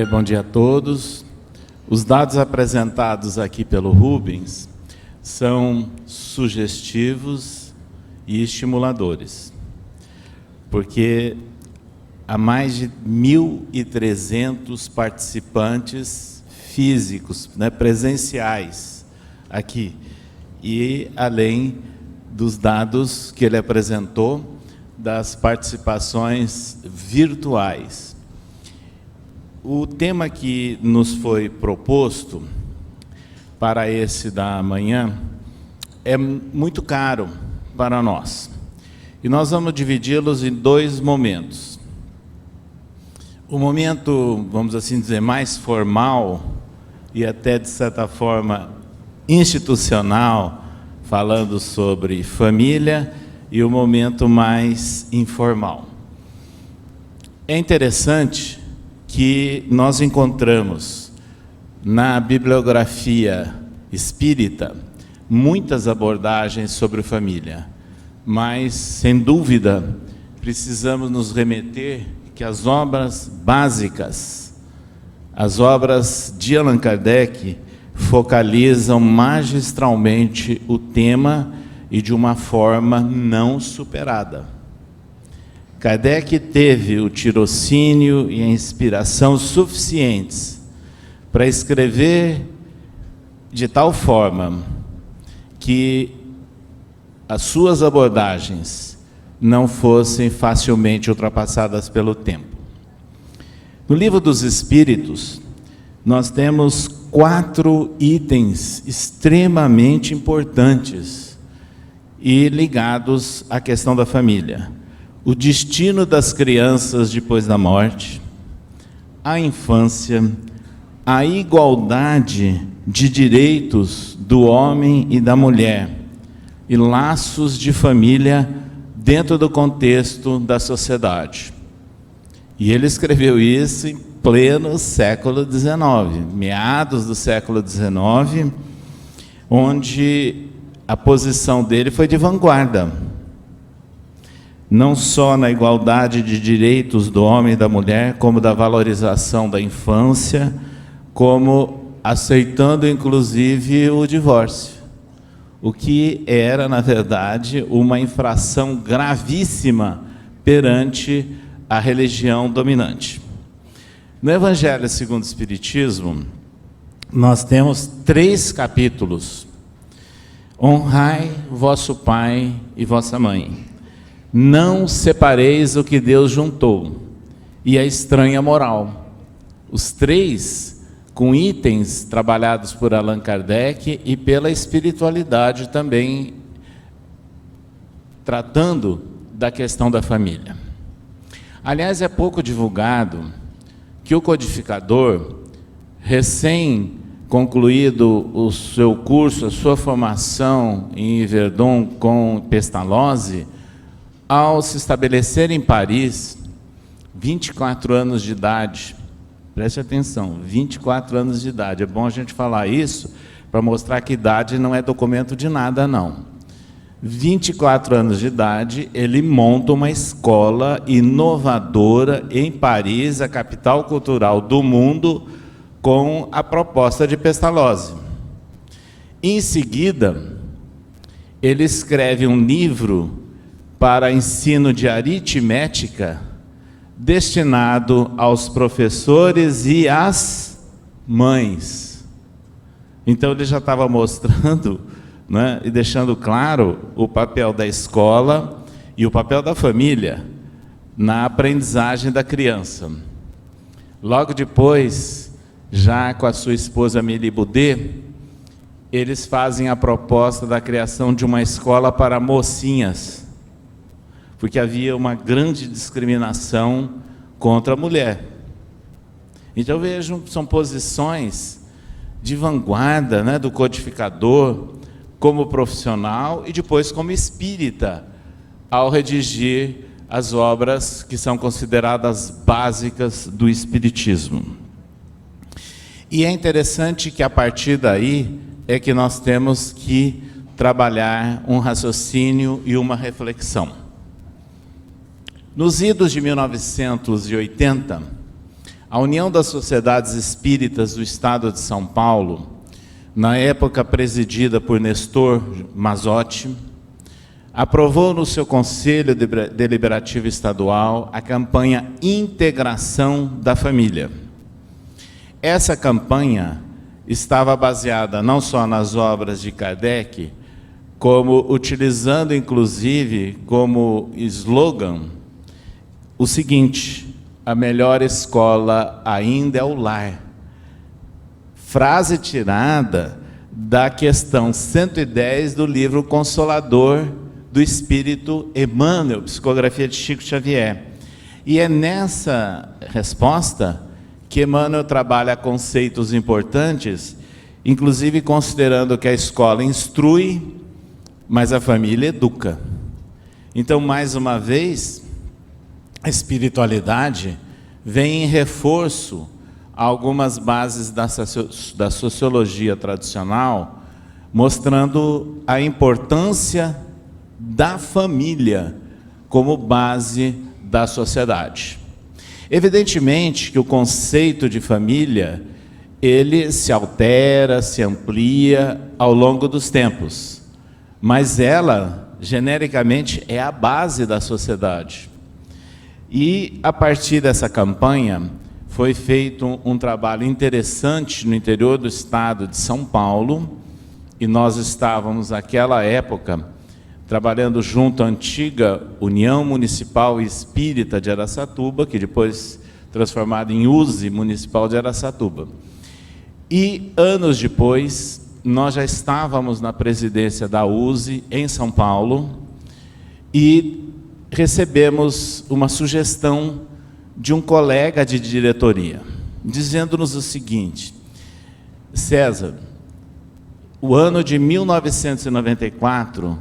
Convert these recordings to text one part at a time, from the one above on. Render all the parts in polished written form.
Bom dia a todos. Os dados apresentados aqui pelo Rubens são sugestivos e estimuladores, porque há mais de 1.300 participantes físicos, presenciais aqui, e além dos dados que ele apresentou das participações virtuais. O tema que nos foi proposto para esse da manhã é muito caro para nós. E nós vamos dividi-los em dois momentos. O momento, vamos assim dizer, mais formal e até, de certa forma, institucional, falando sobre família, e o momento mais informal. É interessante que nós encontramos na bibliografia espírita muitas abordagens sobre família, mas, sem dúvida, precisamos nos remeter que as obras básicas, as obras de Allan Kardec, focalizam magistralmente o tema e de uma forma não superada. Kardec teve o tirocínio e a inspiração suficientes para escrever de tal forma que as suas abordagens não fossem facilmente ultrapassadas pelo tempo. No Livro dos Espíritos, nós temos 4 itens extremamente importantes e ligados à questão da família. O destino das crianças depois da morte, a infância, a igualdade de direitos do homem e da mulher e laços de família dentro do contexto da sociedade. E ele escreveu isso em pleno século XIX, meados do século XIX, onde a posição dele foi de vanguarda. Não só na igualdade de direitos do homem e da mulher, como da valorização da infância, como aceitando inclusive o divórcio, o que era, na verdade, uma infração gravíssima perante a religião dominante. No Evangelho segundo o Espiritismo, nós temos 3 capítulos. Honrai vosso pai e vossa mãe. Não separeis o que Deus juntou, e a estranha moral. Os 3 com itens trabalhados por Allan Kardec e pela espiritualidade também, tratando da questão da família. Aliás, é pouco divulgado que o codificador, recém concluído o seu curso, a sua formação em Yverdon com Pestalozzi, ao se estabelecer em Paris, 24 anos de idade, preste atenção, 24 anos de idade, é bom a gente falar isso para mostrar que idade não é documento de nada, não. 24 anos de idade, ele monta uma escola inovadora em Paris, a capital cultural do mundo, com a proposta de Pestalozzi. Em seguida, ele escreve um livro para ensino de aritmética, destinado aos professores e às mães. Então ele já estava mostrando, e deixando claro o papel da escola e o papel da família na aprendizagem da criança. Logo depois, já com a sua esposa Amélie Boudet, eles fazem a proposta da criação de uma escola para mocinhas, porque havia uma grande discriminação contra a mulher. Então vejam, são posições de vanguarda, do codificador, como profissional e depois como espírita, ao redigir as obras que são consideradas básicas do espiritismo. E é interessante que a partir daí é que nós temos que trabalhar um raciocínio e uma reflexão. Nos idos de 1980, A União das Sociedades Espíritas do Estado de São Paulo, na época presidida por Nestor Mazotti, aprovou no seu Conselho Deliberativo Estadual a campanha Integração da Família. Essa campanha estava baseada não só nas obras de Kardec, como utilizando inclusive como slogan o seguinte: a melhor escola ainda é o lar. Frase tirada da questão 110 do livro Consolador do Espírito Emmanuel, Psicografia de Chico Xavier. E é nessa resposta que Emmanuel trabalha conceitos importantes, inclusive considerando que a escola instrui, mas a família educa. Então, mais uma vez, a espiritualidade vem em reforço a algumas bases da sociologia tradicional, mostrando a importância da família como base da sociedade. Evidentemente que o conceito de família, ele se altera, se amplia ao longo dos tempos, mas ela, genericamente, é a base da sociedade. E, a partir dessa campanha, foi feito um trabalho interessante no interior do estado de São Paulo, e nós estávamos, naquela época, trabalhando junto à antiga União Municipal Espírita de Araçatuba, que depois transformada em USE Municipal de Araçatuba. E, anos depois, nós já estávamos na presidência da USE, em São Paulo, e recebemos uma sugestão de um colega de diretoria, dizendo-nos o seguinte: César, o ano de 1994,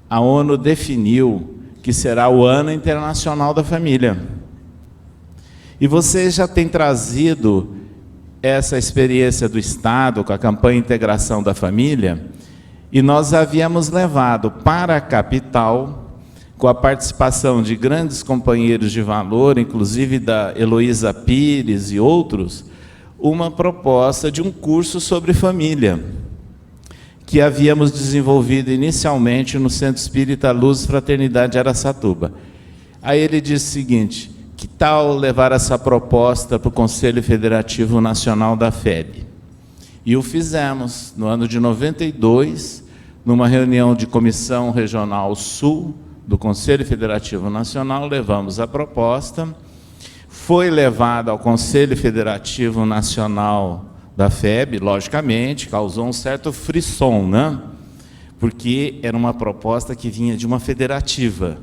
a ONU definiu que será o Ano Internacional da Família. E você já tem trazido essa experiência do Estado com a campanha Integração da Família, e nós havíamos levado para a capital, com a participação de grandes companheiros de valor, inclusive da Heloísa Pires e outros, uma proposta de um curso sobre família, que havíamos desenvolvido inicialmente no Centro Espírita Luz e Fraternidade de Araçatuba. Aí ele disse o seguinte: que tal levar essa proposta para o Conselho Federativo Nacional da FEB? E o fizemos no ano de 92, numa reunião de Comissão Regional Sul, do Conselho Federativo Nacional, levamos a proposta, foi levada ao Conselho Federativo Nacional da FEB, logicamente, causou um certo frisson, né? Porque era uma proposta que vinha de uma federativa,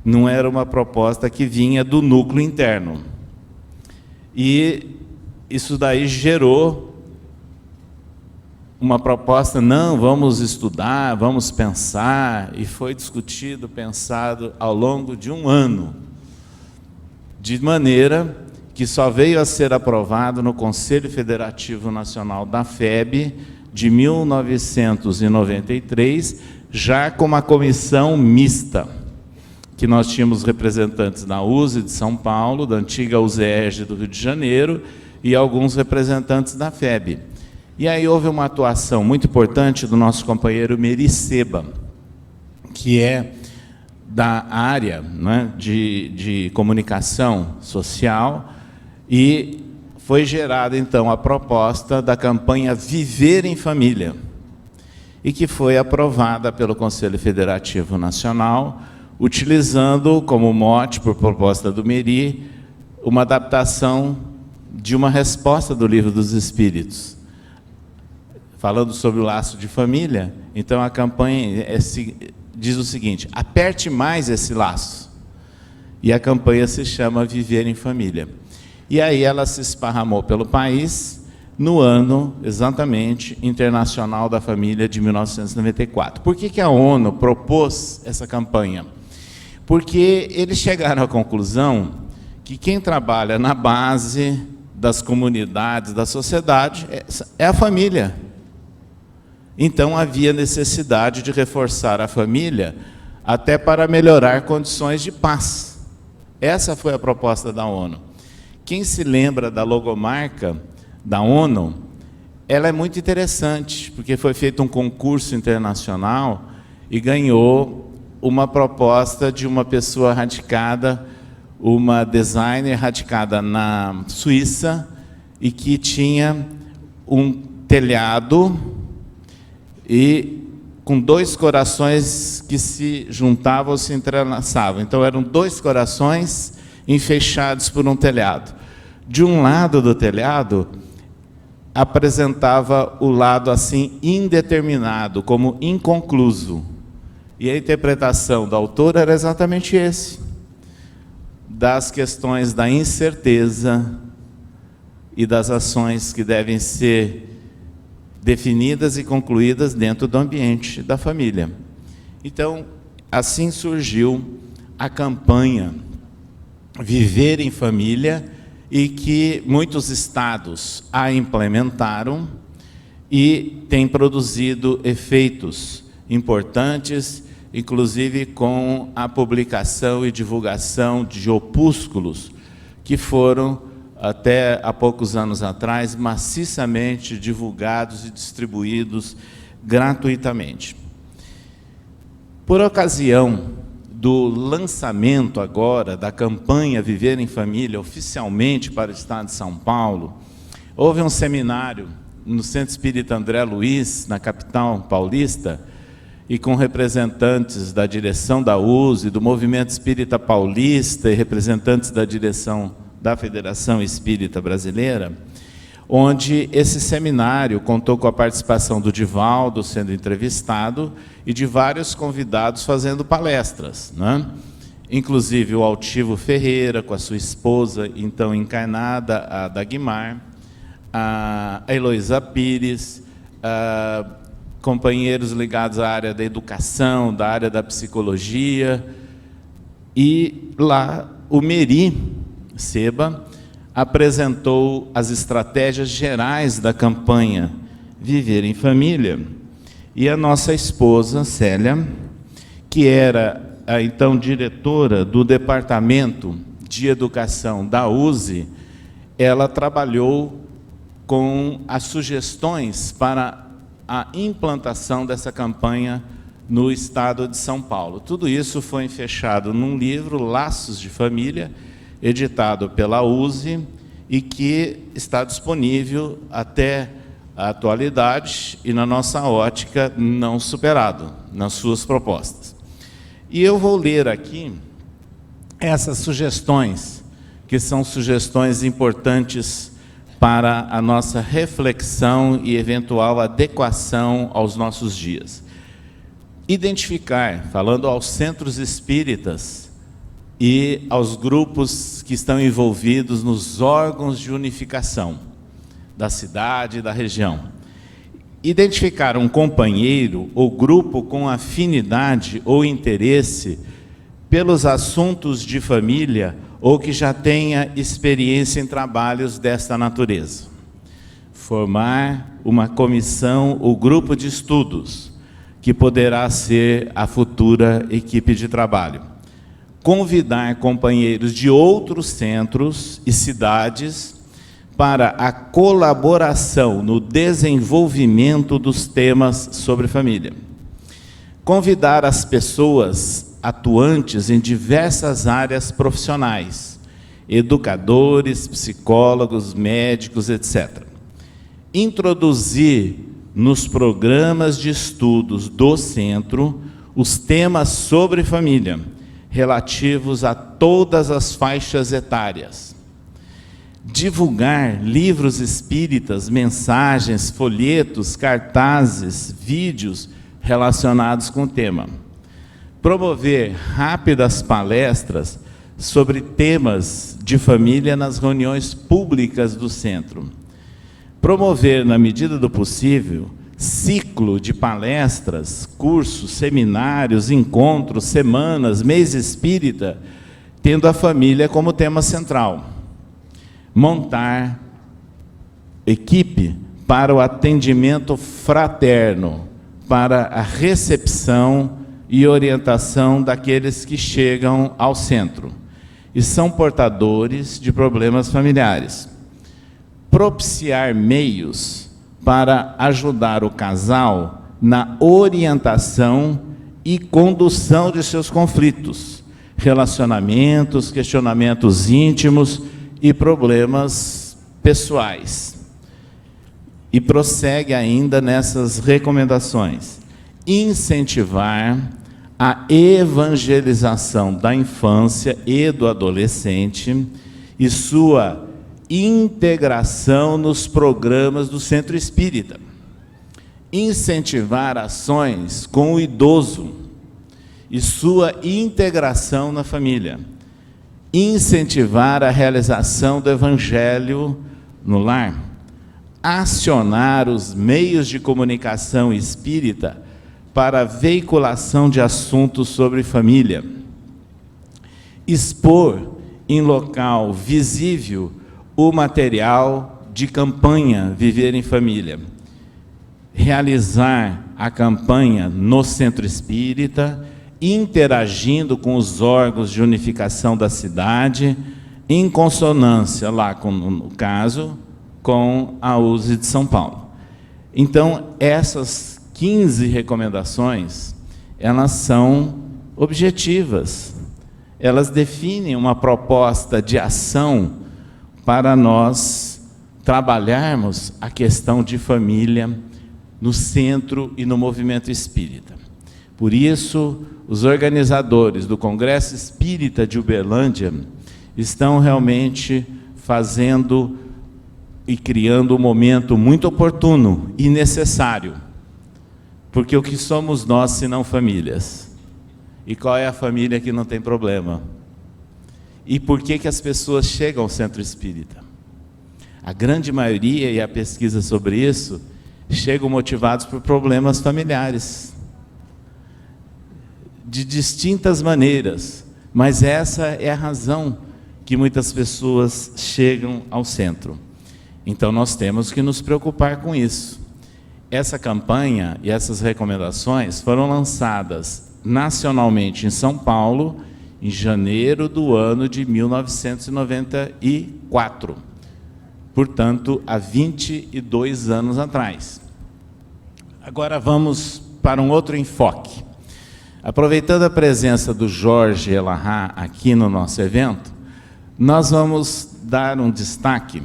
não era uma proposta que vinha do núcleo interno. E isso daí gerou uma proposta: não, vamos estudar, vamos pensar, e foi discutido, pensado ao longo de um ano, de maneira que só veio a ser aprovado no Conselho Federativo Nacional da FEB de 1993, já com uma comissão mista, que nós tínhamos representantes da USE de São Paulo, da antiga USERJ do Rio de Janeiro, e alguns representantes da FEB. E aí houve uma atuação muito importante do nosso companheiro Meri Seba, que é da área, né, de comunicação social, e foi gerada então a proposta da campanha Viver em Família, e que foi aprovada pelo Conselho Federativo Nacional, utilizando como mote, por proposta do Meri, uma adaptação de uma resposta do Livro dos Espíritos, falando sobre o laço de família. Então a campanha diz o seguinte: aperte mais esse laço. E a campanha se chama Viver em Família. E aí ela se esparramou pelo país no ano, exatamente, Internacional da Família de 1994. Por que a ONU propôs essa campanha? Porque eles chegaram à conclusão que quem trabalha na base das comunidades, da sociedade, é a família. Então havia necessidade de reforçar a família até para melhorar condições de paz. Essa foi a proposta da ONU. Quem se lembra da logomarca da ONU, ela é muito interessante, porque foi feito um concurso internacional e ganhou uma proposta de uma pessoa radicada, uma designer radicada na Suíça, e que tinha um telhado e com 2 corações que se juntavam ou se entrelaçavam. Então, eram 2 corações enfechados por um telhado. De um lado do telhado, apresentava o lado assim indeterminado, como inconcluso. E a interpretação do autor era exatamente esse, das questões da incerteza e das ações que devem ser definidas e concluídas dentro do ambiente da família. Então, assim surgiu a campanha Viver em Família, e que muitos estados a implementaram e tem produzido efeitos importantes, inclusive com a publicação e divulgação de opúsculos que foram, até há poucos anos atrás, maciçamente divulgados e distribuídos gratuitamente. Por ocasião do lançamento agora da campanha Viver em Família, oficialmente para o Estado de São Paulo, houve um seminário no Centro Espírita André Luiz, na capital paulista, e com representantes da direção da USE, do Movimento Espírita Paulista e representantes da direção da Federação Espírita Brasileira, onde esse seminário contou com a participação do Divaldo sendo entrevistado e de vários convidados fazendo palestras, né? Inclusive o Altivo Ferreira, com a sua esposa, então encarnada, a Dagmar, a Heloísa Pires, companheiros ligados à área da educação, da área da psicologia, e lá o Meri Seba apresentou as estratégias gerais da campanha Viver em Família, e a nossa esposa, Célia, que era a então diretora do Departamento de Educação da USE, ela trabalhou com as sugestões para a implantação dessa campanha no estado de São Paulo. Tudo isso foi fechado num livro, Laços de Família, editado pela USE, e que está disponível até a atualidade e, na nossa ótica, não superado nas suas propostas. E eu vou ler aqui essas sugestões, que são sugestões importantes para a nossa reflexão e eventual adequação aos nossos dias. Identificar, falando aos centros espíritas e aos grupos que estão envolvidos nos órgãos de unificação da cidade e da região. Identificar um companheiro ou grupo com afinidade ou interesse pelos assuntos de família ou que já tenha experiência em trabalhos desta natureza. Formar uma comissão ou grupo de estudos, que poderá ser a futura equipe de trabalho. Convidar companheiros de outros centros e cidades para a colaboração no desenvolvimento dos temas sobre família. Convidar as pessoas atuantes em diversas áreas profissionais, educadores, psicólogos, médicos, etc. Introduzir nos programas de estudos do centro os temas sobre família, relativos a todas as faixas etárias. Divulgar livros espíritas, mensagens, folhetos, cartazes, vídeos relacionados com o tema. Promover rápidas palestras sobre temas de família nas reuniões públicas do centro. Promover, na medida do possível, ciclo de palestras, cursos, seminários, encontros, semanas, mês espírita, tendo a família como tema central. Montar equipe para o atendimento fraterno, para a recepção e orientação daqueles que chegam ao centro. e são portadores de problemas familiares. Propiciar meios para ajudar o casal na orientação e condução de seus conflitos, relacionamentos, questionamentos íntimos e problemas pessoais. E prossegue ainda nessas recomendações: incentivar a evangelização da infância e do adolescente e sua integração nos programas do Centro Espírita. Incentivar ações com o idoso e sua integração na família. Incentivar a realização do Evangelho no lar. Acionar os meios de comunicação espírita para a veiculação de assuntos sobre família. Expor em local visível o material de campanha Viver em Família. Realizar a campanha no Centro Espírita, interagindo com os órgãos de unificação da cidade, em consonância, lá com, no caso, com a USE de São Paulo. Então, essas 15 recomendações, elas são objetivas, elas definem uma proposta de ação para nós trabalharmos a questão de família no centro e no movimento espírita. Por isso, os organizadores do Congresso Espírita de Uberlândia estão realmente fazendo e criando um momento muito oportuno e necessário, porque o que somos nós se não famílias? E qual é a família que não tem problema? E por que as pessoas chegam ao Centro Espírita? A grande maioria, e a pesquisa sobre isso, chegam motivados por problemas familiares, de distintas maneiras, mas essa é a razão que muitas pessoas chegam ao centro. Então nós temos que nos preocupar com isso. Essa campanha e essas recomendações foram lançadas nacionalmente em São Paulo, em janeiro do ano de 1994. Portanto, há 22 anos atrás. Agora vamos para um outro enfoque. Aproveitando a presença do Jorge Elahá aqui no nosso evento, nós vamos dar um destaque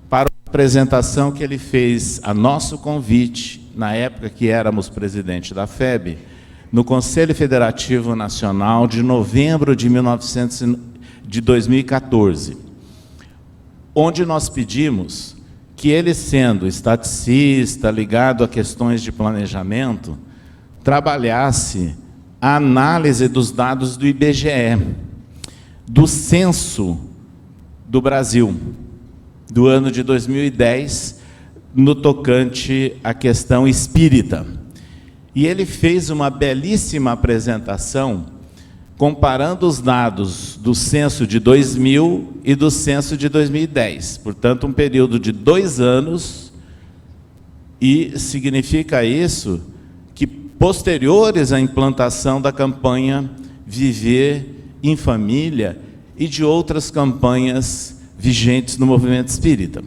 para a apresentação que ele fez a nosso convite, na época que éramos presidente da FEB, no Conselho Federativo Nacional de novembro de 2014, onde nós pedimos que ele, sendo estaticista, ligado a questões de planejamento, trabalhasse a análise dos dados do IBGE, do censo do Brasil, do ano de 2010, no tocante à questão espírita. E ele fez uma belíssima apresentação comparando os dados do censo de 2000 e do censo de 2010. Portanto, um período de 2 anos, e significa isso que posteriores à implantação da campanha Viver em Família e de outras campanhas vigentes no movimento espírita.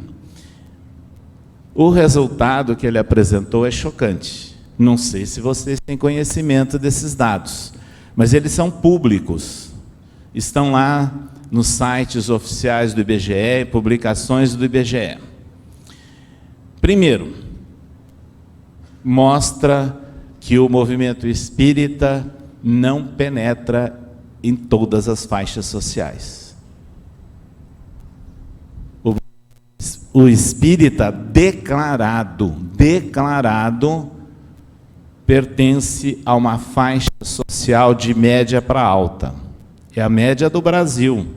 O resultado que ele apresentou é chocante. Não sei se vocês têm conhecimento desses dados, mas eles são públicos. Estão lá nos sites oficiais do IBGE, publicações do IBGE. Primeiro, mostra que o movimento espírita não penetra em todas as faixas sociais. O espírita declarado, pertence a uma faixa social de média para alta. É a média do Brasil.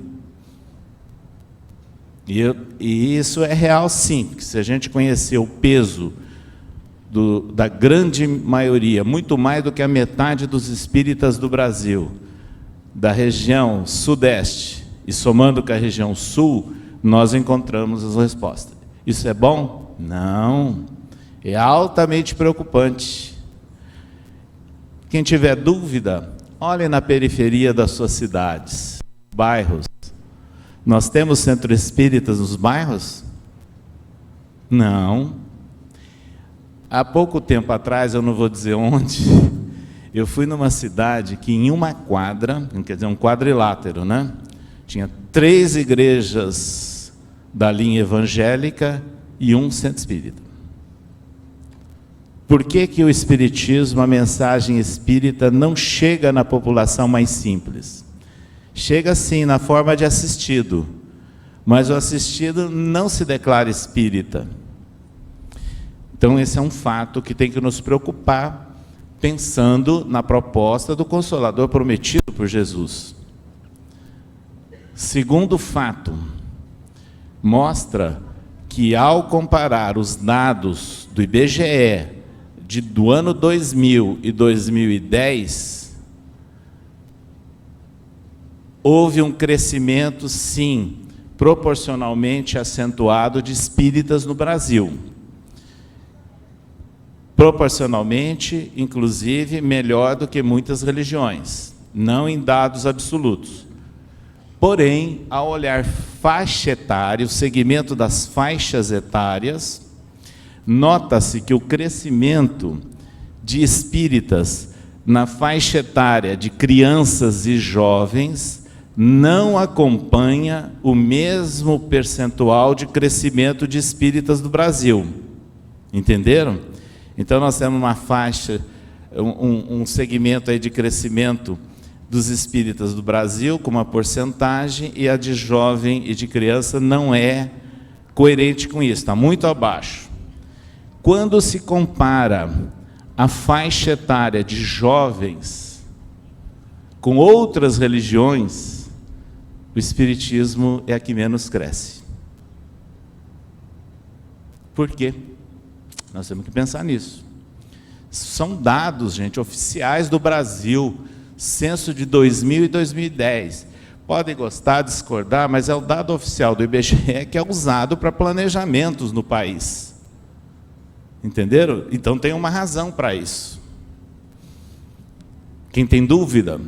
E isso é real, sim, porque se a gente conhecer o peso da grande maioria, muito mais do que a metade dos espíritas do Brasil, da região sudeste, e somando com a região sul, nós encontramos as respostas. Isso é bom? Não. É altamente preocupante. Quem tiver dúvida, olhe na periferia das suas cidades, bairros, Nós temos centro espíritas nos bairros? Não. Há pouco tempo atrás, eu não vou dizer onde, eu fui numa cidade que em uma quadra, quer dizer, um quadrilátero, né? Tinha 3 igrejas da linha evangélica e um centro espírita. Por que que o espiritismo, a mensagem espírita, não chega na população mais simples? Chega sim na forma de assistido, mas o assistido não se declara espírita. Então esse é um fato que tem que nos preocupar, pensando na proposta do Consolador prometido por Jesus. Segundo fato, mostra que ao comparar os dados do IBGE do ano 2000 e 2010, houve um crescimento, sim, proporcionalmente acentuado de espíritas no Brasil. Proporcionalmente, inclusive, melhor do que muitas religiões, não em dados absolutos. Porém, ao olhar faixa etária, o segmento das faixas etárias, nota-se que o crescimento de espíritas na faixa etária de crianças e jovens não acompanha o mesmo percentual de crescimento de espíritas do Brasil. Entenderam? Então nós temos uma faixa, um segmento aí de crescimento dos espíritas do Brasil com uma porcentagem, e a de jovem e de criança não é coerente com isso, está muito abaixo. Quando se compara a faixa etária de jovens com outras religiões, o espiritismo é a que menos cresce. Por quê? Nós temos que pensar nisso. São dados, gente, oficiais do Brasil, censo de 2000 e 2010. Podem gostar, discordar, mas é o dado oficial do IBGE que é usado para planejamentos no país. Entenderam? Então tem uma razão para isso. Quem tem dúvida,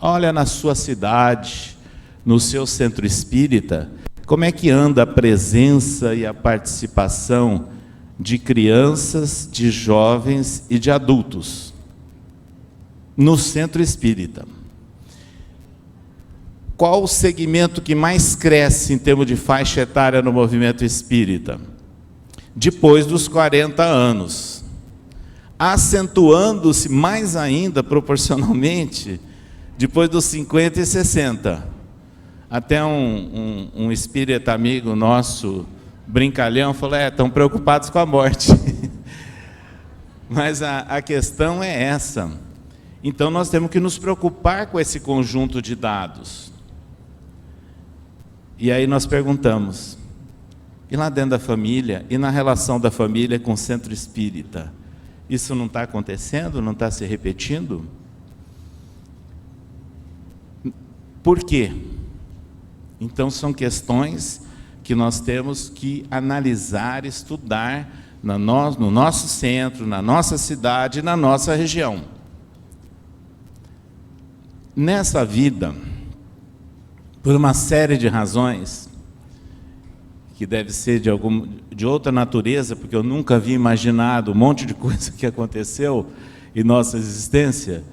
olha na sua cidade, no seu centro espírita, como é que anda a presença e a participação de crianças, de jovens e de adultos no centro espírita. Qual o segmento que mais cresce em termos de faixa etária no movimento espírita? Depois dos 40 anos, acentuando-se mais ainda proporcionalmente depois dos 50 e 60. Até um espírita amigo nosso, brincalhão, falou, estão preocupados com a morte. Mas a questão é essa. Então nós temos que nos preocupar com esse conjunto de dados. E aí nós perguntamos, e lá dentro da família, e na relação da família com o centro espírita, isso não está acontecendo, não está se repetindo? Por quê? Então são questões que nós temos que analisar, estudar no nosso centro, na nossa cidade, na nossa região. Nessa vida, por uma série de razões, que deve ser de outra natureza, porque eu nunca havia imaginado um monte de coisa que aconteceu em nossa existência,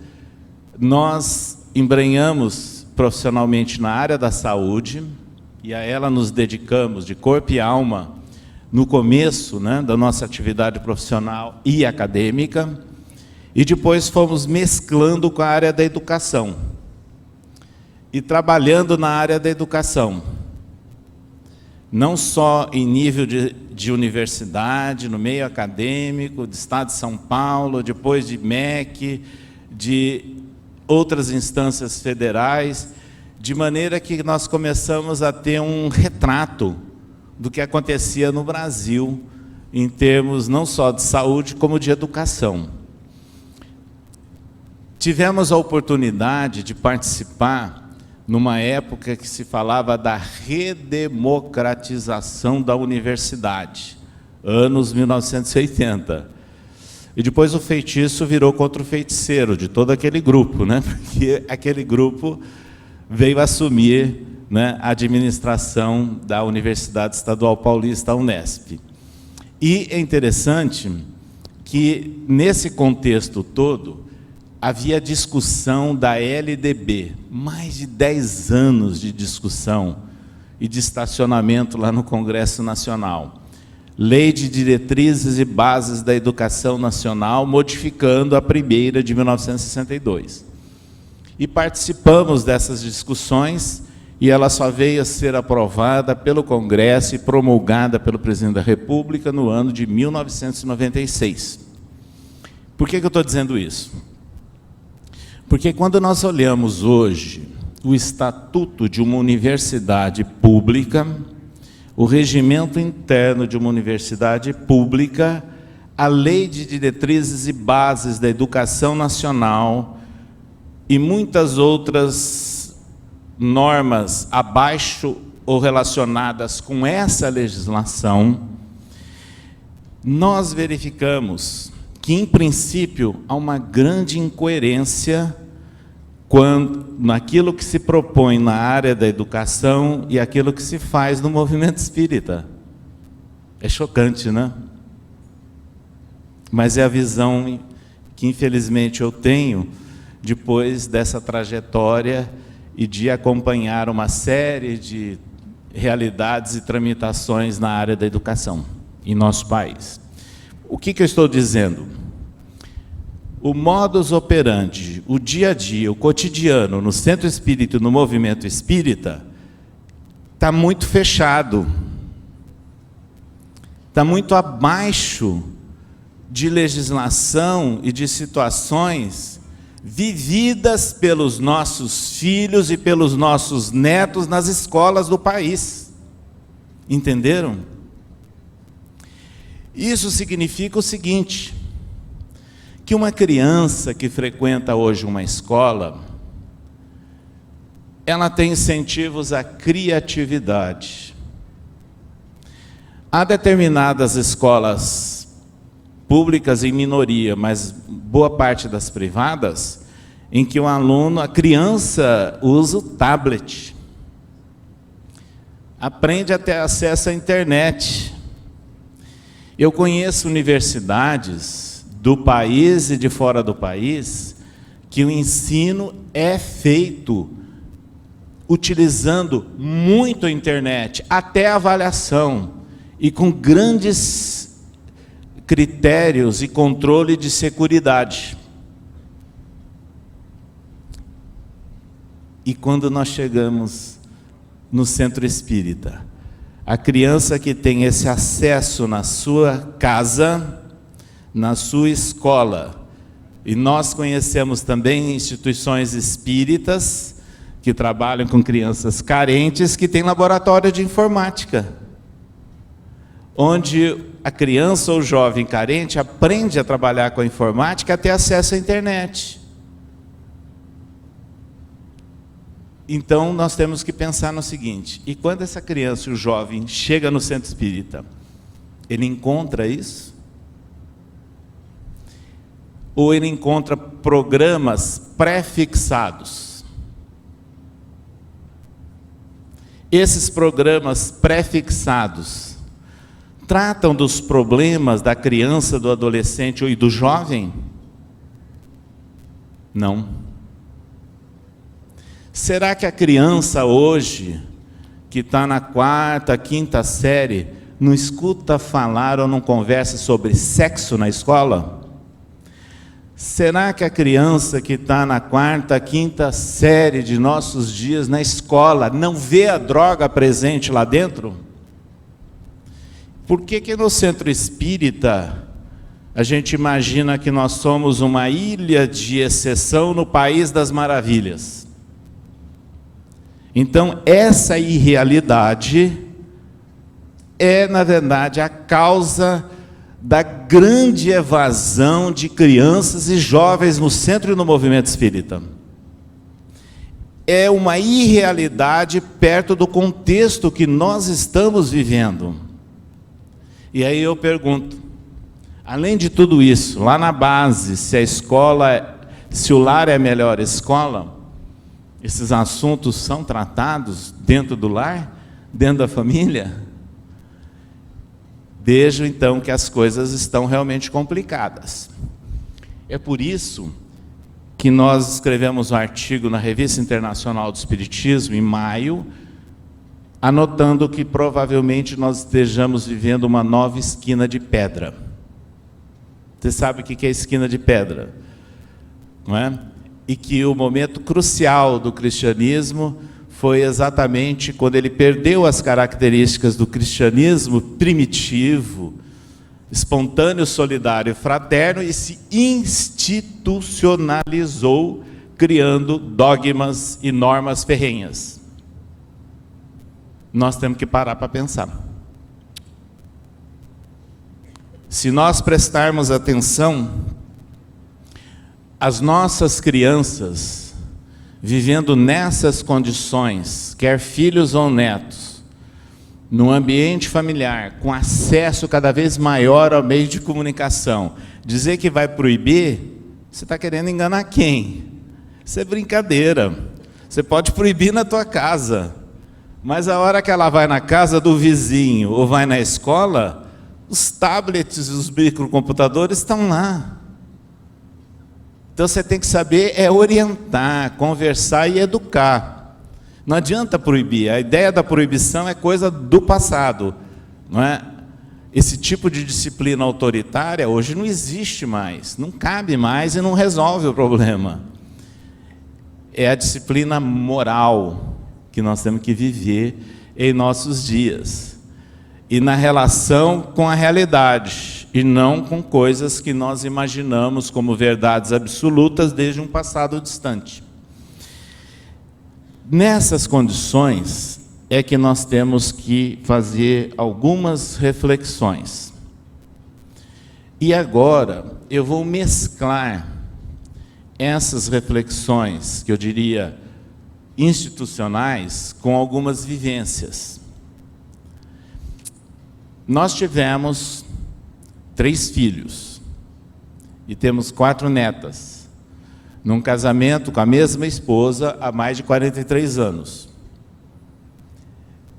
nós embrenhamos profissionalmente na área da saúde, e a ela nos dedicamos de corpo e alma no começo, né, da nossa atividade profissional e acadêmica, e depois fomos mesclando com a área da educação, e trabalhando na área da educação, não só em nível de universidade, no meio acadêmico, do Estado de São Paulo, depois de MEC, de outras instâncias federais, de maneira que nós começamos a ter um retrato do que acontecia no Brasil, em termos não só de saúde, como de educação. Tivemos a oportunidade de participar numa época que se falava da redemocratização da universidade, anos 1980. E depois o feitiço virou contra o feiticeiro de todo aquele grupo, né? Porque aquele grupo veio assumir né, a administração da Universidade Estadual Paulista, a Unesp. E é interessante que, nesse contexto todo, havia discussão da LDB, mais de 10 anos de discussão e de estacionamento lá no Congresso Nacional. Lei de Diretrizes e Bases da Educação Nacional, modificando a primeira de 1962. E participamos dessas discussões, e ela só veio a ser aprovada pelo Congresso e promulgada pelo Presidente da República no ano de 1996. Por que eu estou dizendo isso? Porque quando nós olhamos hoje o estatuto de uma universidade pública, o regimento interno de uma universidade pública, a Lei de Diretrizes e Bases da Educação Nacional e muitas outras normas abaixo ou relacionadas com essa legislação, nós verificamos que, em princípio, há uma grande incoerência naquilo que se propõe na área da educação e aquilo que se faz no movimento espírita. É chocante, né? Mas é a visão que, infelizmente, eu tenho depois dessa trajetória e de acompanhar uma série de realidades e tramitações na área da educação em nosso país. O que eu estou dizendo? O modus operandi, o dia a dia, o cotidiano, no centro espírita e no movimento espírita, está muito fechado, está muito abaixo de legislação e de situações vividas pelos nossos filhos e pelos nossos netos nas escolas do país. Entenderam? Isso significa o seguinte, que uma criança que frequenta hoje uma escola, ela tem incentivos à criatividade. Há determinadas escolas públicas em minoria, mas boa parte das privadas, em que o aluno, a criança, usa o tablet, aprende a ter acesso à internet. Eu conheço universidades do país e de fora do país que o ensino é feito utilizando muito a internet, até a avaliação, e com grandes critérios e controle de seguridade. E quando nós chegamos no centro espírita, a criança que tem esse acesso na sua casa, na sua escola, e nós conhecemos também instituições espíritas que trabalham com crianças carentes, que têm laboratório de informática, onde a criança ou jovem carente aprende a trabalhar com a informática, a ter acesso à internet. Então, nós temos que pensar no seguinte, e quando essa criança e o jovem chega no centro espírita, ele encontra isso? Ou ele encontra programas pré-fixados? Esses programas pré-fixados tratam dos problemas da criança, do adolescente e do jovem? Não. Será que a criança hoje, que está na 4ª, 5ª série, não escuta falar ou não conversa sobre sexo na escola? Será que a criança que está na 4ª, 5ª série de nossos dias na escola não vê a droga presente lá dentro? Por que no centro espírita a gente imagina que nós somos uma ilha de exceção no país das maravilhas? Então, essa irrealidade é, na verdade, a causa da grande evasão de crianças e jovens no centro e no movimento espírita. É uma irrealidade perto do contexto que nós estamos vivendo. E aí eu pergunto, além de tudo isso, lá na base, se a escola, se o lar é a melhor escola, Esses assuntos são tratados dentro do lar, dentro da família? Vejo então que as coisas estão realmente complicadas. É por isso que nós escrevemos um artigo na Revista Internacional do Espiritismo, em maio, anotando que provavelmente nós estejamos vivendo uma nova esquina de pedra. Você sabe o que é esquina de pedra, não é? E que o momento crucial do cristianismo foi exatamente quando ele perdeu as características do cristianismo primitivo, espontâneo, solidário e fraterno, e se institucionalizou, criando dogmas e normas ferrenhas. Nós temos que parar para pensar. Se nós prestarmos atenção, as nossas crianças, vivendo nessas condições, quer filhos ou netos, num ambiente familiar, com acesso cada vez maior ao meio de comunicação, dizer que vai proibir, você está querendo enganar quem? Isso é brincadeira. Você pode proibir na tua casa, mas a hora que ela vai na casa do vizinho ou vai na escola, os tablets e os microcomputadores estão lá. Então você tem que saber orientar, conversar e educar. Não adianta proibir. A ideia da proibição é coisa do passado, não é? Esse tipo de disciplina autoritária hoje não existe mais, não cabe mais e não resolve o problema. É a disciplina moral que nós temos que viver em nossos dias. E na relação com a realidade, e não com coisas que nós imaginamos como verdades absolutas desde um passado distante. Nessas condições é que nós temos que fazer algumas reflexões. E agora eu vou mesclar essas reflexões, que eu diria institucionais, com algumas vivências. Nós tivemos 3 filhos e temos 4 netas, num casamento com a mesma esposa há mais de 43 anos.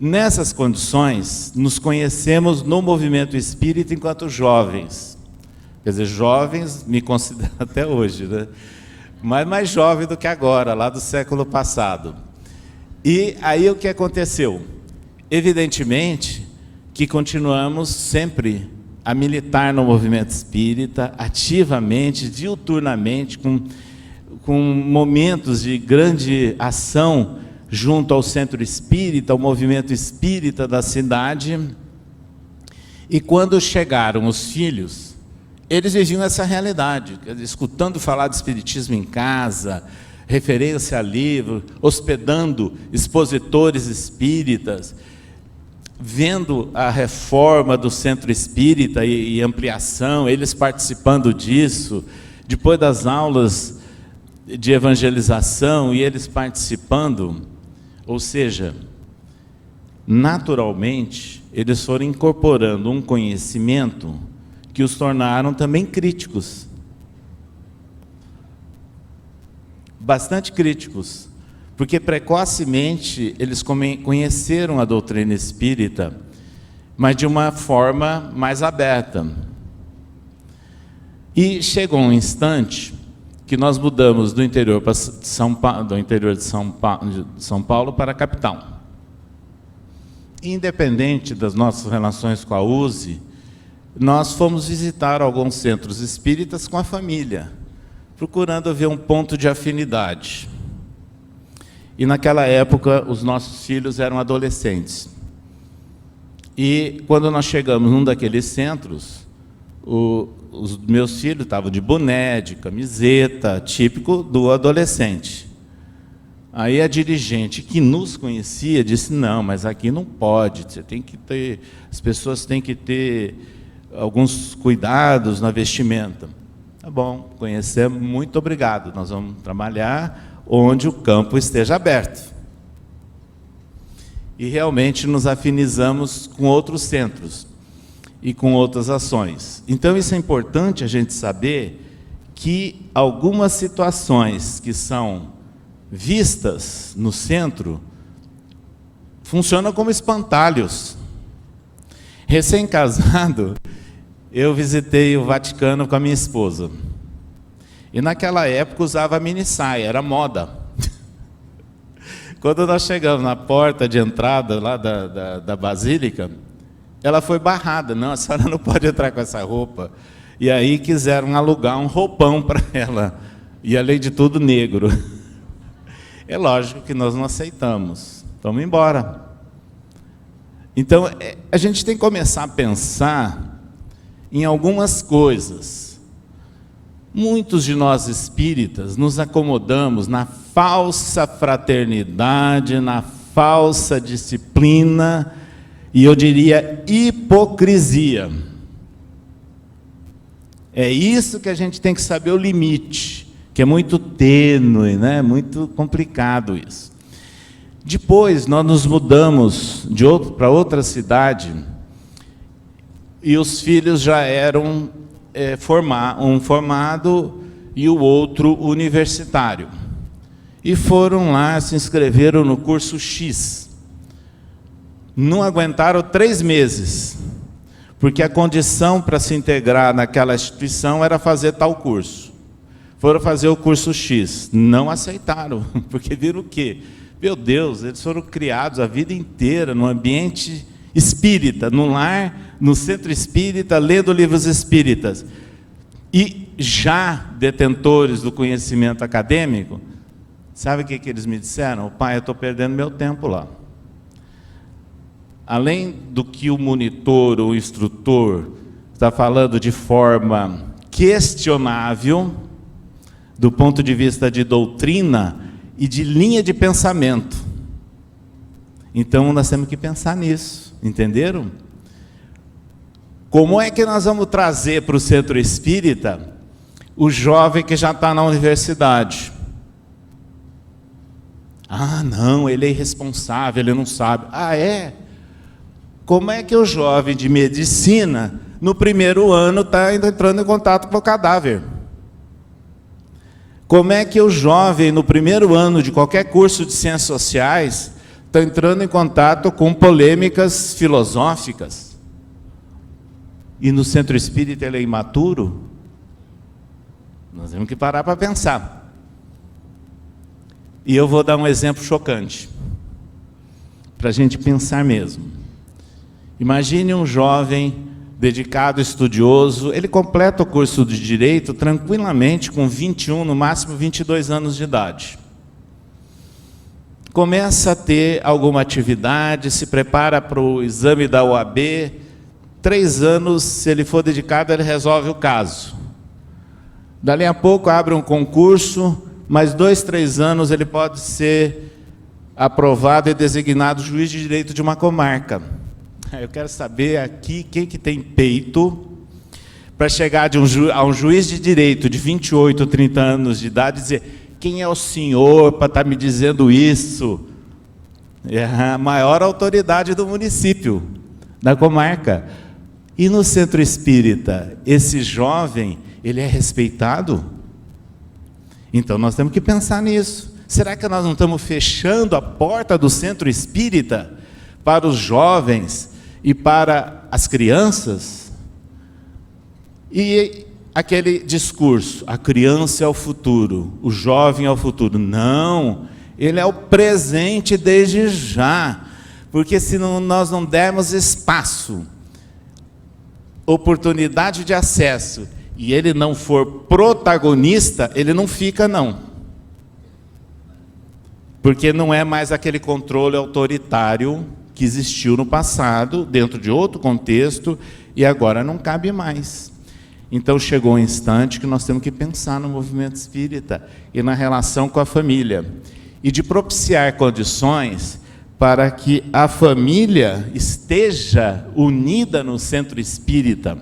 Nessas condições, nos conhecemos no movimento espírita enquanto jovens. Quer dizer, jovens, me considero até hoje, né? Mas mais jovem do que agora, lá do século passado. E aí o que aconteceu? Evidentemente que continuamos sempre a militar no movimento espírita, ativamente, diuturnamente, com momentos de grande ação junto ao centro espírita, ao movimento espírita da cidade. E quando chegaram os filhos, eles viviam essa realidade, escutando falar de espiritismo em casa, referência a livro, hospedando expositores espíritas, vendo a reforma do centro espírita e ampliação, eles participando disso, depois das aulas de evangelização e eles participando, ou seja, naturalmente, eles foram incorporando um conhecimento que os tornaram também críticos, bastante críticos, porque precocemente eles conheceram a doutrina espírita, mas de uma forma mais aberta. E chegou um instante que nós mudamos do interior de São Paulo para a capital. Independente das nossas relações com a USE, nós fomos visitar alguns centros espíritas com a família, procurando ver um ponto de afinidade. E naquela época, os nossos filhos eram adolescentes. E quando nós chegamos num daqueles centros, os meus filhos estavam de boné, de camiseta, típico do adolescente. Aí a dirigente que nos conhecia disse: não, mas aqui não pode, você tem que ter, as pessoas têm que ter alguns cuidados na vestimenta. Tá bom, conhecemos, muito obrigado, nós vamos trabalhar onde o campo esteja aberto. E realmente nos afinizamos com outros centros e com outras ações. Então isso é importante a gente saber, que algumas situações que são vistas no centro funcionam como espantalhos. Recém-casado, eu visitei o Vaticano com a minha esposa. E naquela época usava mini saia, era moda. Quando nós chegamos na porta de entrada lá da Basílica, ela foi barrada. Não, a senhora não pode entrar com essa roupa. E aí quiseram alugar um roupão para ela. E além de tudo, negro. É lógico que nós não aceitamos. Vamos embora. Então, a gente tem que começar a pensar em algumas coisas. Muitos de nós espíritas nos acomodamos na falsa fraternidade, na falsa disciplina, e eu diria hipocrisia. É isso que a gente tem que saber o limite, que é muito tênue, né? Muito complicado isso. Depois nós nos mudamos para outra cidade, e os filhos já eram um formado e o outro universitário. E foram lá, se inscreveram no curso X. Não aguentaram 3 meses, porque a condição para se integrar naquela instituição era fazer tal curso. Foram fazer o curso X, não aceitaram, porque viram o quê? Meu Deus, eles foram criados a vida inteira no ambiente espírita, no lar, no centro espírita, lendo livros espíritas. E já detentores do conhecimento acadêmico, sabe o que eles me disseram? Pai, eu estou perdendo meu tempo lá. Além do que o monitor ou o instrutor está falando de forma questionável, do ponto de vista de doutrina e de linha de pensamento. Então, nós temos que pensar nisso, entenderam? Como é que nós vamos trazer para o centro espírita o jovem que já está na universidade? Ah, não, ele é irresponsável, ele não sabe. Ah, é? Como é que o jovem de medicina, no primeiro ano, está entrando em contato com o cadáver? Como é que o jovem, no primeiro ano de qualquer curso de ciências sociais, está entrando em contato com polêmicas filosóficas? E no centro espírita ele é imaturo? Nós temos que parar para pensar. E eu vou dar um exemplo chocante, para a gente pensar mesmo. Imagine um jovem dedicado, estudioso, ele completa o curso de Direito tranquilamente com 21, no máximo 22 anos de idade. Começa a ter alguma atividade, se prepara para o exame da OAB, 3 anos, se ele for dedicado, ele resolve o caso. Dali a pouco abre um concurso, mais 2, 3 anos ele pode ser aprovado e designado juiz de direito de uma comarca. Eu quero saber aqui quem que tem peito para chegar a um juiz de direito de 28, 30 anos de idade e dizer: quem é o senhor para estar me dizendo isso? É a maior autoridade do município, da comarca. E no centro espírita, esse jovem, ele é respeitado? Então nós temos que pensar nisso. Será que nós não estamos fechando a porta do centro espírita para os jovens e para as crianças? E aquele discurso, a criança é o futuro, o jovem é o futuro. Não, ele é o presente desde já, porque se nós não dermos espaço, oportunidade de acesso, e ele não for protagonista, ele não fica não. Porque não é mais aquele controle autoritário que existiu no passado, dentro de outro contexto, e agora não cabe mais. Então chegou um instante que nós temos que pensar no movimento espírita e na relação com a família, e de propiciar condições para que a família esteja unida no centro espírita.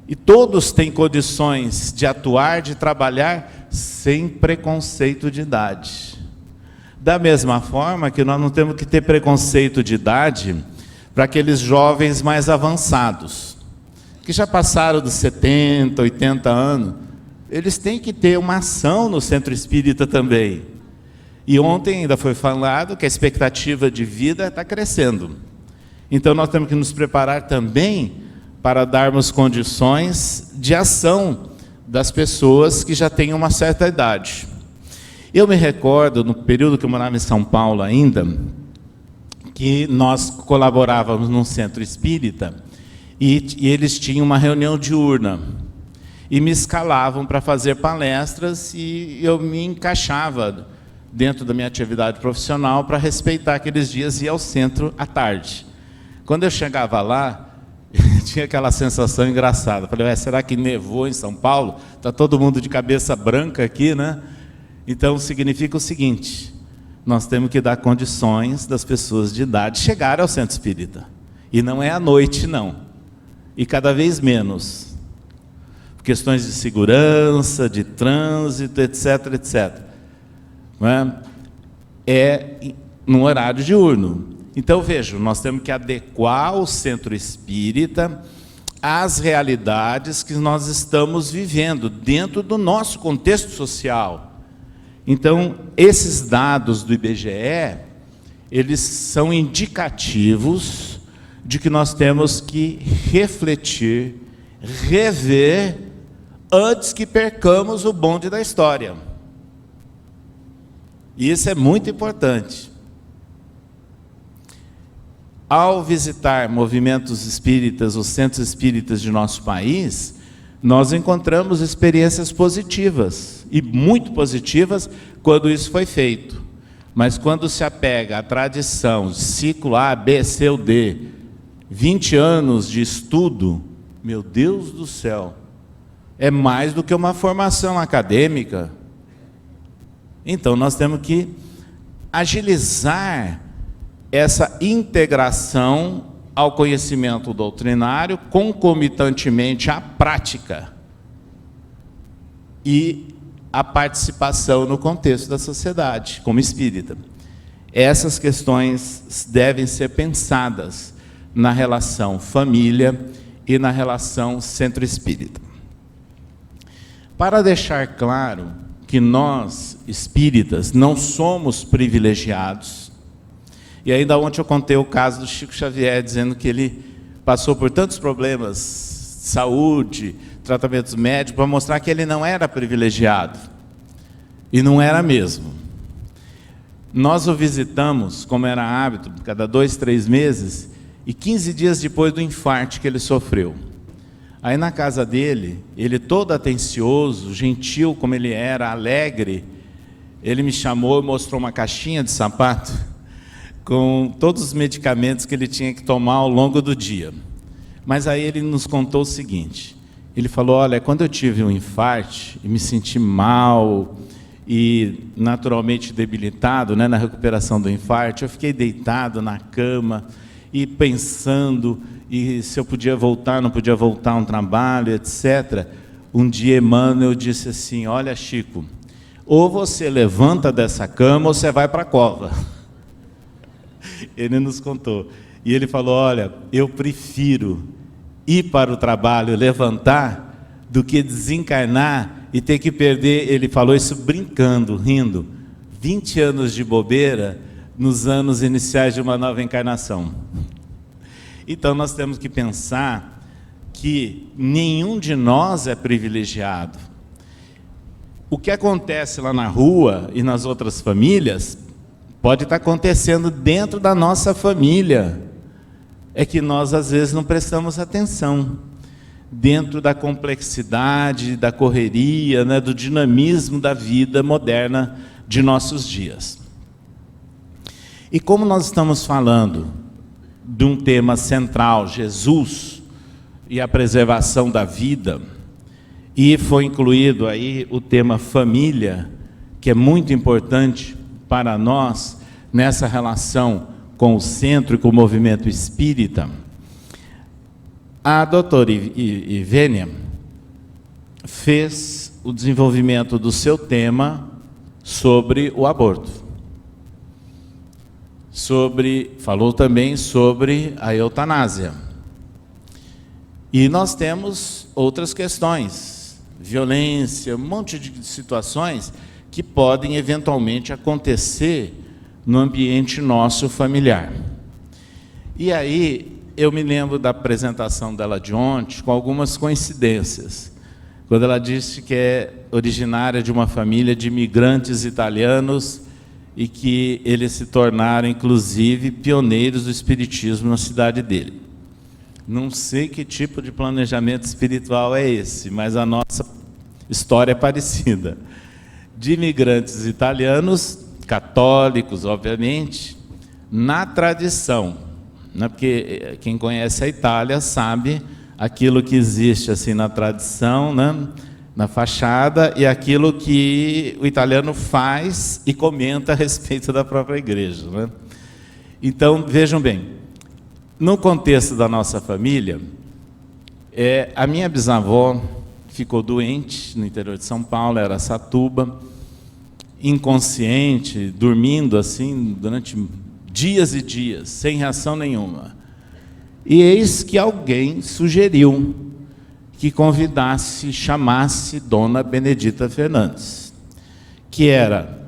E todos têm condições de atuar, de trabalhar, sem preconceito de idade. Da mesma forma que nós não temos que ter preconceito de idade para aqueles jovens mais avançados, que já passaram dos 70, 80 anos, eles têm que ter uma ação no centro espírita também. E ontem ainda foi falado que a expectativa de vida está crescendo. Então nós temos que nos preparar também para darmos condições de ação das pessoas que já têm uma certa idade. Eu me recordo, no período que eu morava em São Paulo ainda, que nós colaborávamos num centro espírita e eles tinham uma reunião diurna e me escalavam para fazer palestras e eu me encaixava dentro da minha atividade profissional para respeitar aqueles dias e ir ao centro à tarde. Quando eu chegava lá, tinha aquela sensação engraçada. Falei, será que nevou em São Paulo? Está todo mundo de cabeça branca aqui, né? Então, significa o seguinte, nós temos que dar condições das pessoas de idade chegarem ao centro espírita. E não é à noite, não. E cada vez menos. Questões de segurança, de trânsito, etc, etc. Não é? É no horário diurno. Então, veja, nós temos que adequar o centro espírita às realidades que nós estamos vivendo, dentro do nosso contexto social. Então, esses dados do IBGE, eles são indicativos de que nós temos que refletir, rever, antes que percamos o bonde da história. E isso é muito importante. Ao visitar movimentos espíritas, os centros espíritas de nosso país, nós encontramos experiências positivas, e muito positivas, quando isso foi feito. Mas quando se apega à tradição, ciclo A, B, C ou D, 20 anos de estudo, meu Deus do céu, é mais do que uma formação acadêmica. Então nós temos que agilizar essa integração ao conhecimento doutrinário, concomitantemente à prática e à participação no contexto da sociedade, como espírita. Essas questões devem ser pensadas na relação família e na relação centro espírita. Para deixar claro que nós, espíritas, não somos privilegiados, e ainda ontem eu contei o caso do Chico Xavier, dizendo que ele passou por tantos problemas, saúde, tratamentos médicos, para mostrar que ele não era privilegiado. E não era mesmo. Nós o visitamos, como era hábito, cada 2, 3 meses, e 15 dias depois do infarte que ele sofreu. Aí na casa dele, ele todo atencioso, gentil como ele era, alegre, ele me chamou e mostrou uma caixinha de sapato, com todos os medicamentos que ele tinha que tomar ao longo do dia. Mas aí ele nos contou o seguinte, ele falou, olha, quando eu tive um infarte e me senti mal e naturalmente debilitado, né, na recuperação do infarte, eu fiquei deitado na cama e pensando e se eu podia voltar, não podia voltar a um trabalho, etc. Um dia Emmanuel disse assim, olha Chico, ou você levanta dessa cama ou você vai para a cova. Ele nos contou. E ele falou, olha, eu prefiro ir para o trabalho, levantar, do que desencarnar e ter que perder, ele falou isso brincando, rindo, 20 anos de bobeira nos anos iniciais de uma nova encarnação. Então nós temos que pensar que nenhum de nós é privilegiado. O que acontece lá na rua e nas outras famílias pode estar acontecendo dentro da nossa família. É que nós às vezes não prestamos atenção. Dentro da complexidade, da correria, né, do dinamismo da vida moderna de nossos dias. E como nós estamos falando de um tema central, Jesus e a preservação da vida, e foi incluído aí o tema família, que é muito importante para nós nessa relação com o centro e com o movimento espírita, a doutora Ivênia fez o desenvolvimento do seu tema sobre o aborto. Falou também sobre a eutanásia. E nós temos outras questões, violência, um monte de situações que podem eventualmente acontecer no ambiente nosso familiar. E aí eu me lembro da apresentação dela de ontem com algumas coincidências, quando ela disse que é originária de uma família de imigrantes italianos e que eles se tornaram, inclusive, pioneiros do espiritismo na cidade dele. Não sei que tipo de planejamento espiritual é esse, mas a nossa história é parecida. De imigrantes italianos, católicos, obviamente, na tradição, né? Porque quem conhece a Itália sabe aquilo que existe assim na tradição, né? Na fachada, e aquilo que o italiano faz e comenta a respeito da própria igreja, né? Então, vejam bem, no contexto da nossa família, a minha bisavó ficou doente no interior de São Paulo, era Araçatuba, inconsciente, dormindo assim durante dias e dias, sem reação nenhuma. E eis que alguém sugeriu que convidasse, chamasse Dona Benedita Fernandes, que era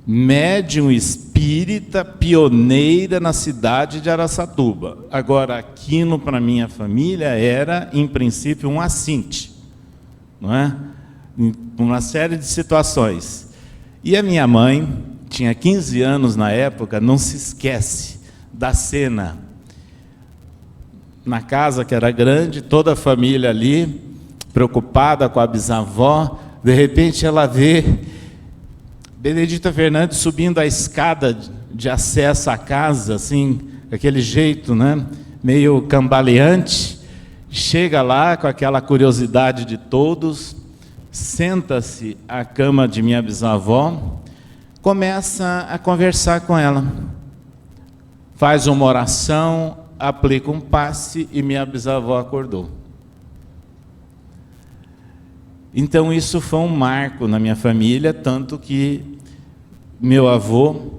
médium espírita pioneira na cidade de Araçatuba. Agora, aquilo para minha família era, em princípio, um assinte, não é? Uma série de situações. E a minha mãe, tinha 15 anos na época, não se esquece da cena. Na casa que era grande, toda a família ali, preocupada com a bisavó, de repente ela vê Benedita Fernandes subindo a escada de acesso à casa, assim, aquele jeito, né, meio cambaleante, chega lá com aquela curiosidade de todos, senta-se à cama de minha bisavó, começa a conversar com ela, faz uma oração, aplica um passe e minha bisavó acordou. Então isso foi um marco na minha família, tanto que meu avô,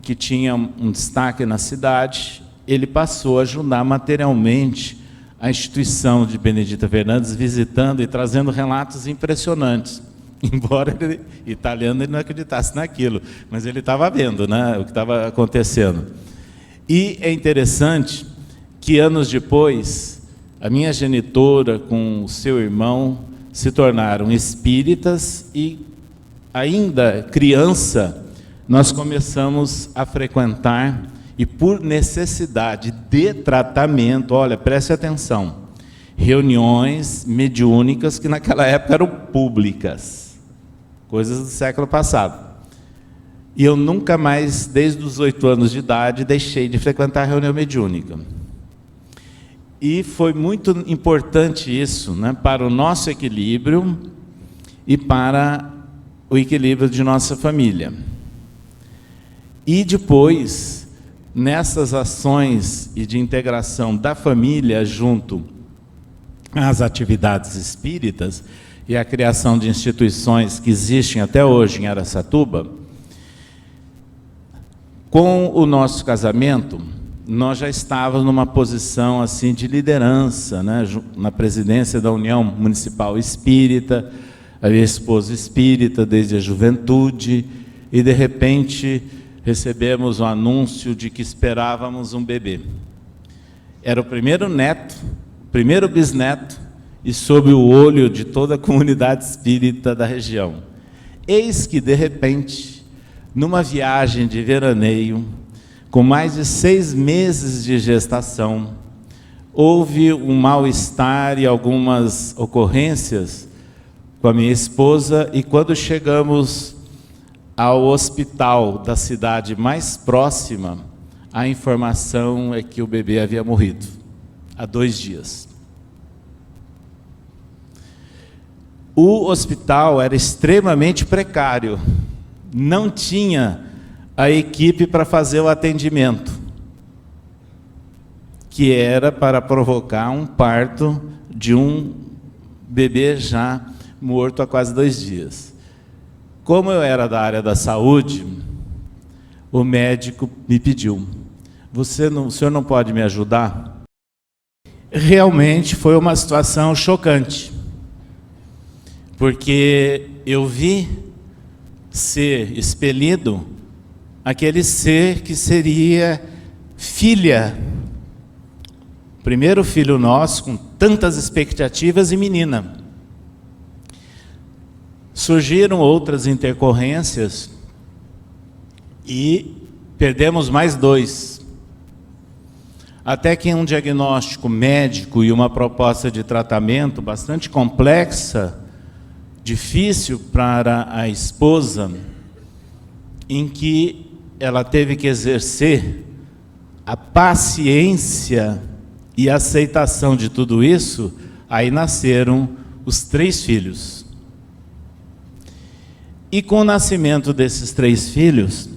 que tinha um destaque na cidade, ele passou a ajudar materialmente a instituição de Benedita Fernandes, visitando e trazendo relatos impressionantes. Embora ele, italiano, ele não acreditasse naquilo, mas ele estava vendo, né, o que estava acontecendo. E é interessante que anos depois, a minha genitora com o seu irmão se tornaram espíritas e, ainda criança, nós começamos a frequentar, e por necessidade de tratamento, olha, preste atenção, reuniões mediúnicas que naquela época eram públicas, coisas do século passado. E eu nunca mais, desde os 8 anos de idade, deixei de frequentar a reunião mediúnica. E foi muito importante isso, né, para o nosso equilíbrio e para o equilíbrio de nossa família. E depois, nessas ações e de integração da família junto às atividades espíritas e a criação de instituições que existem até hoje em Araçatuba, com o nosso casamento, nós já estávamos numa posição assim de liderança, né, na presidência da União Municipal Espírita, a minha esposa espírita desde a juventude, e de repente recebemos o anúncio de que esperávamos um bebê. Era o primeiro neto, o primeiro bisneto, e sob o olho de toda a comunidade espírita da região. Eis que, de repente, numa viagem de veraneio, com mais de 6 meses de gestação, houve um mal-estar e algumas ocorrências com a minha esposa, e quando chegamos ao hospital da cidade mais próxima, a informação é que o bebê havia morrido há 2 dias. O hospital era extremamente precário, não tinha a equipe para fazer o atendimento, que era para provocar um parto de um bebê já morto há quase 2 dias. Como eu era da área da saúde, o médico me pediu, o senhor não pode me ajudar? Realmente foi uma situação chocante, porque eu vi ser expelido aquele ser que seria filha. Primeiro filho nosso, com tantas expectativas, e menina. Surgiram outras intercorrências e perdemos mais 2. Até que um diagnóstico médico e uma proposta de tratamento bastante complexa, difícil para a esposa, em que ela teve que exercer a paciência e a aceitação de tudo isso. Aí nasceram os 3 filhos. E com o nascimento desses 3 filhos,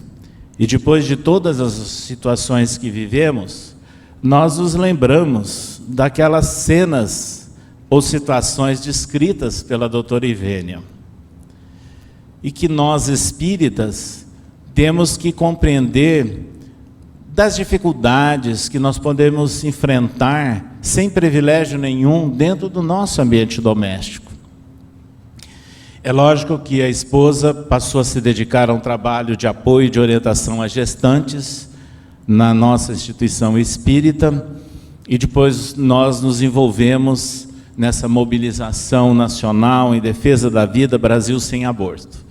e depois de todas as situações que vivemos, nós nos lembramos daquelas cenas ou situações descritas pela doutora Ivênia. E que nós espíritas temos que compreender das dificuldades que nós podemos enfrentar sem privilégio nenhum dentro do nosso ambiente doméstico. É lógico que a esposa passou a se dedicar a um trabalho de apoio e de orientação a gestantes na nossa instituição espírita, e depois nós nos envolvemos nessa mobilização nacional em defesa da vida, Brasil sem aborto.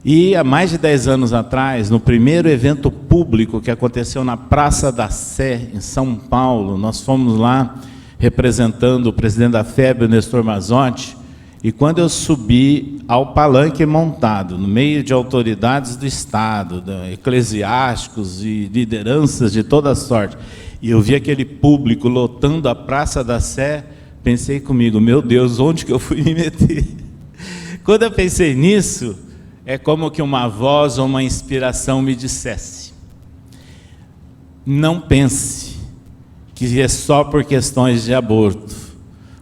E há mais de 10 anos atrás, no primeiro evento público que aconteceu na Praça da Sé, em São Paulo, nós fomos lá representando o presidente da FEB, o Nestor Mazotti, e quando eu subi ao palanque montado, no meio de autoridades do Estado, eclesiásticos e lideranças de toda sorte, e eu vi aquele público lotando a Praça da Sé, pensei comigo, meu Deus, onde que eu fui me meter? Quando eu pensei nisso, é como que uma voz ou uma inspiração me dissesse: não pense que é só por questões de aborto,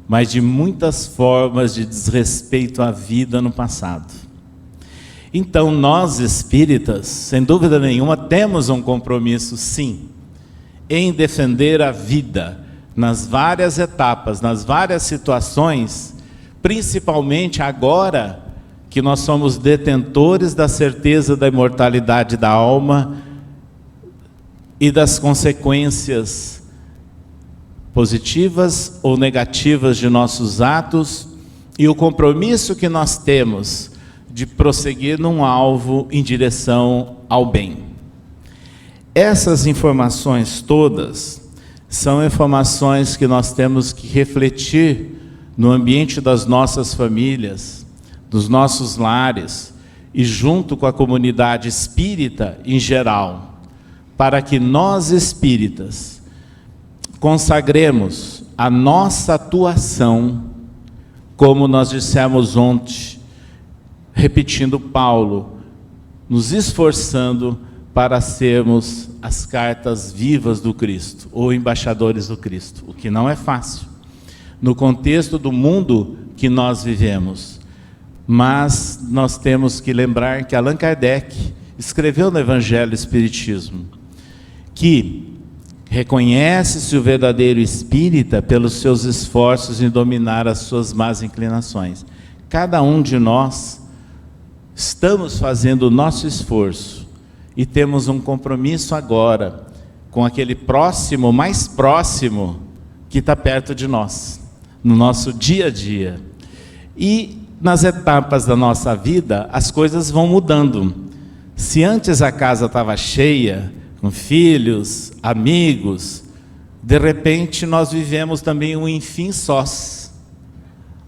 mas de muitas formas de desrespeito à vida no passado. Então nós espíritas, sem dúvida nenhuma, temos um compromisso, sim, em defender a vida nas várias etapas, nas várias situações, principalmente agora que nós somos detentores da certeza da imortalidade da alma e das consequências positivas ou negativas de nossos atos, e o compromisso que nós temos de prosseguir num alvo em direção ao bem. Essas informações todas são informações que nós temos que refletir no ambiente das nossas famílias, dos nossos lares e junto com a comunidade espírita em geral, para que nós espíritas consagremos a nossa atuação, como nós dissemos ontem, repetindo Paulo, nos esforçando para sermos as cartas vivas do Cristo, ou embaixadores do Cristo, o que não é fácil, no contexto do mundo que nós vivemos. Mas nós temos que lembrar que Allan Kardec escreveu no Evangelho Espiritismo que reconhece-se o verdadeiro espírita pelos seus esforços em dominar as suas más inclinações. Cada um de nós estamos fazendo o nosso esforço e temos um compromisso agora com aquele próximo, mais próximo, que está perto de nós, no nosso dia a dia. E nas etapas da nossa vida, as coisas vão mudando. Se antes a casa estava cheia, com filhos, amigos, de repente nós vivemos também um enfim sós,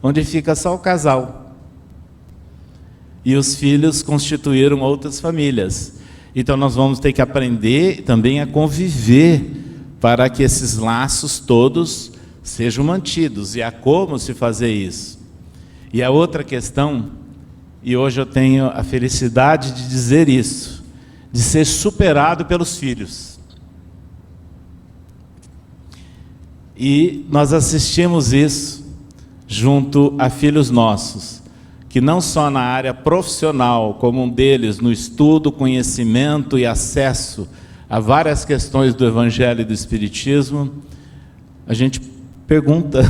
onde fica só o casal. E os filhos constituíram outras famílias. Então nós vamos ter que aprender também a conviver para que esses laços todos sejam mantidos. E há como se fazer isso. E a outra questão, e hoje eu tenho a felicidade de dizer isso, de ser superado pelos filhos. E nós assistimos isso junto a filhos nossos, que não só na área profissional, como um deles no estudo, conhecimento e acesso a várias questões do Evangelho e do Espiritismo, a gente pergunta,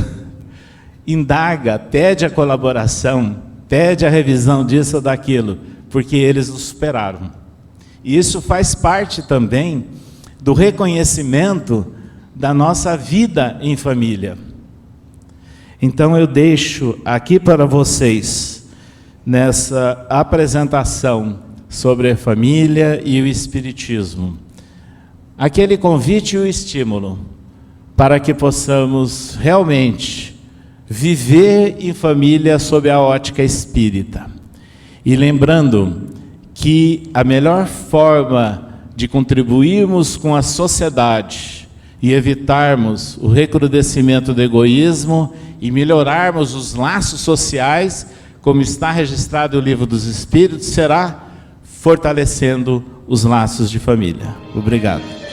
indaga, pede a colaboração, pede a revisão disso ou daquilo, porque eles nos superaram. E isso faz parte também do reconhecimento da nossa vida em família. Então eu deixo aqui para vocês, nessa apresentação sobre a família e o Espiritismo, aquele convite e o estímulo para que possamos realmente viver em família sob a ótica espírita. E lembrando que a melhor forma de contribuirmos com a sociedade e evitarmos o recrudescimento do egoísmo e melhorarmos os laços sociais, como está registrado no Livro dos Espíritos, será fortalecendo os laços de família. Obrigado.